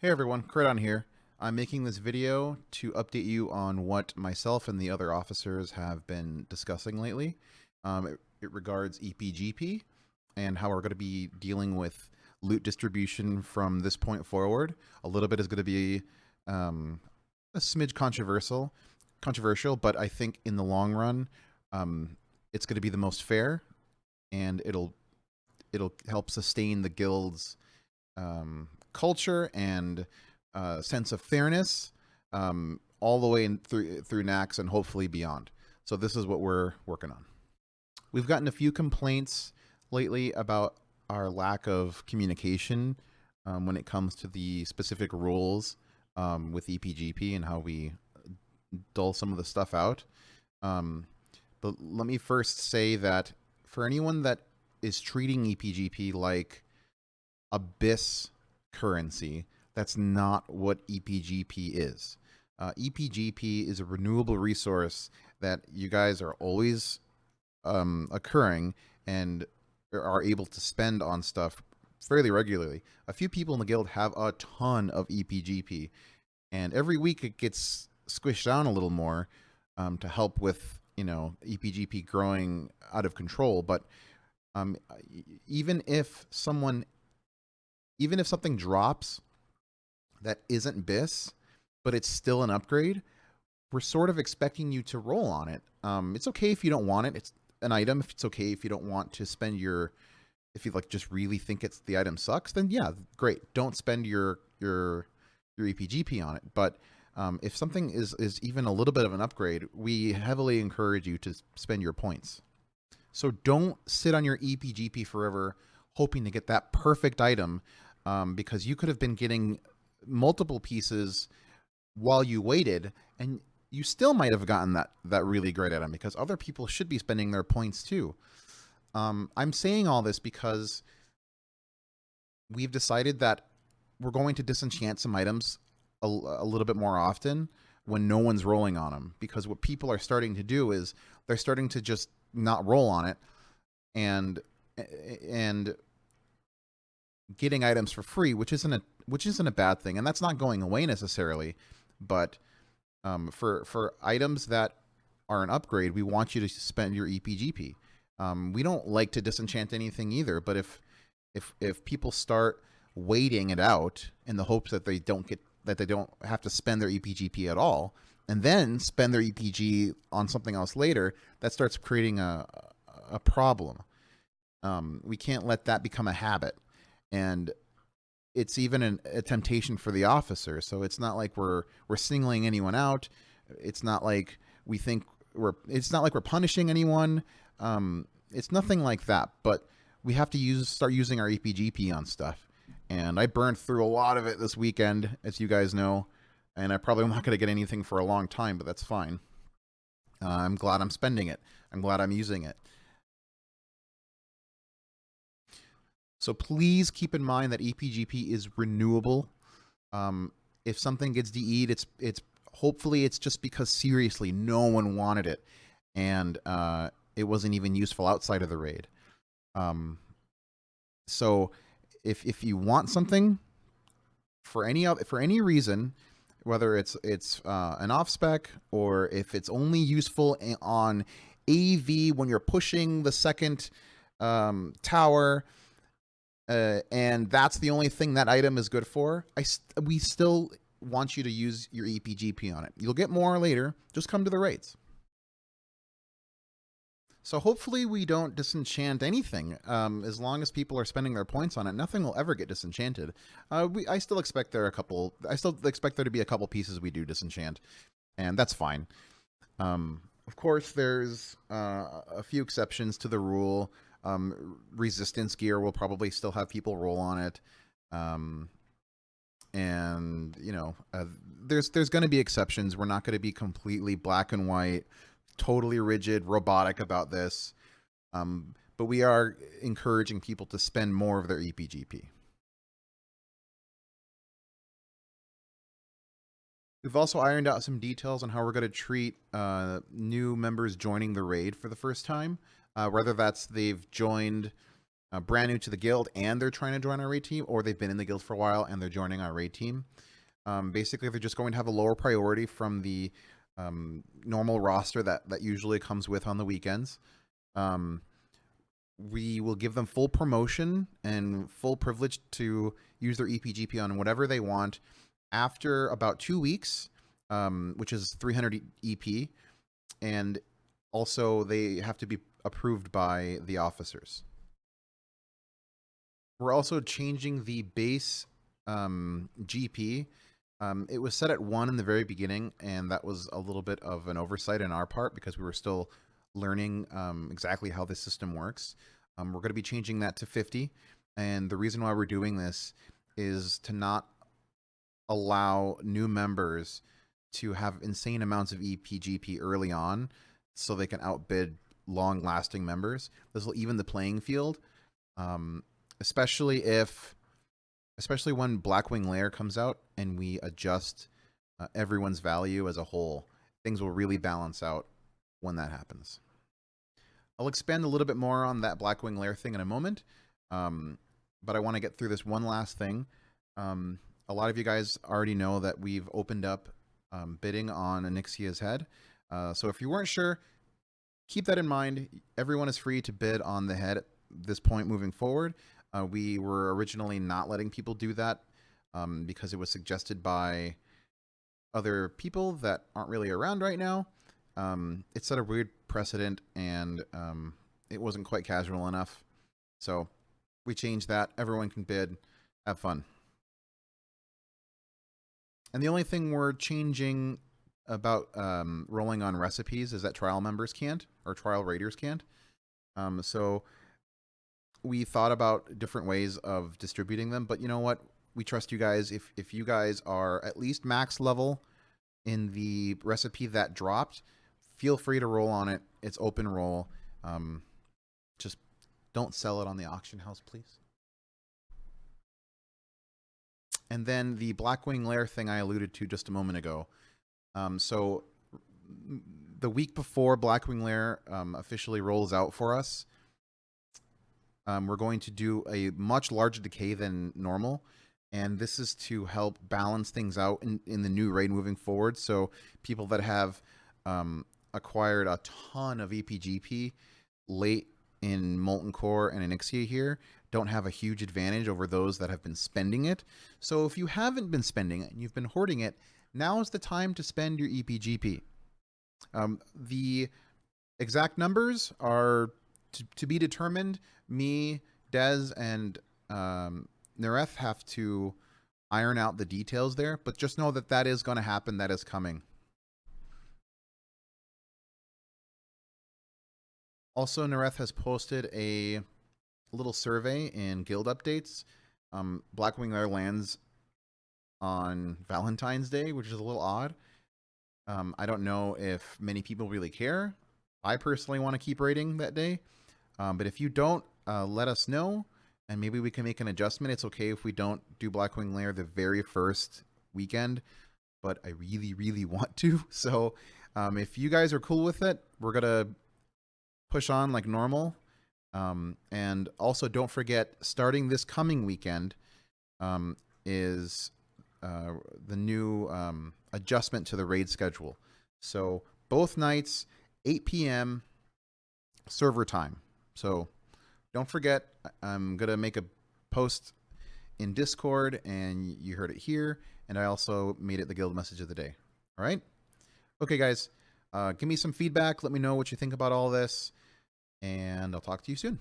Hey everyone, Credon here. I'm making this video to update you on what myself and the other officers have been discussing lately. It regards EPGP and how we're going to be dealing with loot distribution from this point forward. A little bit is going to be a smidge controversial, but I think in the long run, it's going to be the most fair, and it'll help sustain the guild's culture and sense of fairness all the way through Nax and hopefully beyond. So this is what we're working on. We've gotten a few complaints lately about our lack of communication when it comes to the specific rules with EPGP and how we dull some of the stuff out. But let me first say that for anyone that is treating EPGP like abyss currency, that's not what EPGP is. EPGP is a renewable resource that you guys are always occurring and are able to spend on stuff fairly regularly. A few people in the guild have a ton of EPGP, and every week it gets squished down a little more to help with, EPGP growing out of control. But even if something drops that isn't BIS, but it's still an upgrade, we're sort of expecting you to roll on it. It's okay if you don't want it. It's an item. If it's okay if you don't want to spend if you just really think the item sucks, then yeah, great. Don't spend your EPGP on it. But if something is even a little bit of an upgrade, we heavily encourage you to spend your points. So don't sit on your EPGP forever hoping to get that perfect item, because you could have been getting multiple pieces while you waited, and you still might have gotten that really great item because other people should be spending their points too. I'm saying all this because we've decided that we're going to disenchant some items a little bit more often when no one's rolling on them, because what people are starting to do is they're starting to just not roll on it and getting items for free, which isn't a bad thing, and that's not going away necessarily. But for items that are an upgrade, we want you to spend your EPGP. We don't like to disenchant anything either, but if people start waiting it out in the hopes that they don't have to spend their EPGP at all, and then spend their EPG on something else later, that starts creating a problem. We can't let that become a habit, and it's even a temptation for the officer. So it's not like we're singling anyone out. It's not like it's not like we're punishing anyone. It's nothing like that. But we have to start using our EPGP on stuff. And I burned through a lot of it this weekend, as you guys know. And I probably am not going to get anything for a long time, but that's fine. I'm glad I'm spending it. I'm glad I'm using it. So please keep in mind that EPGP is renewable. If something gets DE'd, it's hopefully it's just because seriously no one wanted it, and it wasn't even useful outside of the raid. So if you want something for any reason, whether it's an off spec or if it's only useful on AV when you're pushing the second tower, and that's the only thing that item is good for, we still want you to use your EPGP on it. You'll get more later. Just come to the raids. So hopefully we don't disenchant anything. As long as people are spending their points on it, nothing will ever get disenchanted. I still expect there to be a couple pieces we do disenchant, and that's fine. Of course, there's a few exceptions to the rule. Resistance gear will probably still have people roll on it. And there's going to be exceptions. We're not going to be completely black and white, totally rigid, robotic about this. But we are encouraging people to spend more of their EPGP. We've also ironed out some details on how we're going to treat new members joining the raid for the first time. Whether that's they've joined brand new to the guild and they're trying to join our raid team, or they've been in the guild for a while and they're joining our raid team. Basically, they're just going to have a lower priority from the normal roster that usually comes with on the weekends. We will give them full promotion and full privilege to use their EPGP on whatever they want after about 2 weeks, which is 300 EP, and also they have to be approved by the officers. We're also changing the base GP. It was set at 1 in the very beginning, and that was a little bit of an oversight on our part because we were still learning exactly how this system works. We're going to be changing that to 50, and the reason why we're doing this is to not allow new members to have insane amounts of EPGP early on so they can outbid long-lasting members. This will even the playing field, especially when Blackwing Lair comes out and we adjust everyone's value as a whole. Things will really balance out when that happens. I'll expand a little bit more on that Blackwing Lair thing in a moment, but I want to get through this one last thing. A lot of you guys already know that we've opened up bidding on Onyxia's head. So if you weren't sure, keep that in mind. Everyone is free to bid on the head at this point moving forward. We were originally not letting people do that because it was suggested by other people that aren't really around right now. It set a weird precedent, and it wasn't quite casual enough. So we changed that. Everyone can bid. Have fun. And the only thing we're changing about rolling on recipes is that trial members can't, or trial raiders can't. So we thought about different ways of distributing them, but you know what? We trust you guys. If you guys are at least max level in the recipe that dropped, feel free to roll on it. It's open roll. Just don't sell it on the auction house, please. And then the Blackwing Lair thing I alluded to just a moment ago. So the week before Blackwing Lair officially rolls out for us, we're going to do a much larger decay than normal. And this is to help balance things out in the new raid moving forward. So people that have acquired a ton of EPGP late in Molten Core and Onyxia here don't have a huge advantage over those that have been spending it. So if you haven't been spending it and you've been hoarding it, now is the time to spend your EPGP. The exact numbers are to be determined. Me, Dez, and Nereth have to iron out the details there, but just know that that is going to happen. That is coming. Also, Nereth has posted a little survey in guild updates. Blackwing Lair lands on Valentine's Day, which is a little odd. I don't know if many people really care. I personally want to keep raiding that day. But if you don't, let us know, and maybe we can make an adjustment. It's okay if we don't do Blackwing Lair the very first weekend, but I really, really want to. So if you guys are cool with it, we're going to push on like normal. And also don't forget, starting this coming weekend is the new adjustment to the raid schedule. So both nights, 8 p.m. server time. So don't forget, I'm going to make a post in Discord, and you heard it here, and I also made it the guild message of the day. All right? Okay, guys, give me some feedback. Let me know what you think about all this, and I'll talk to you soon.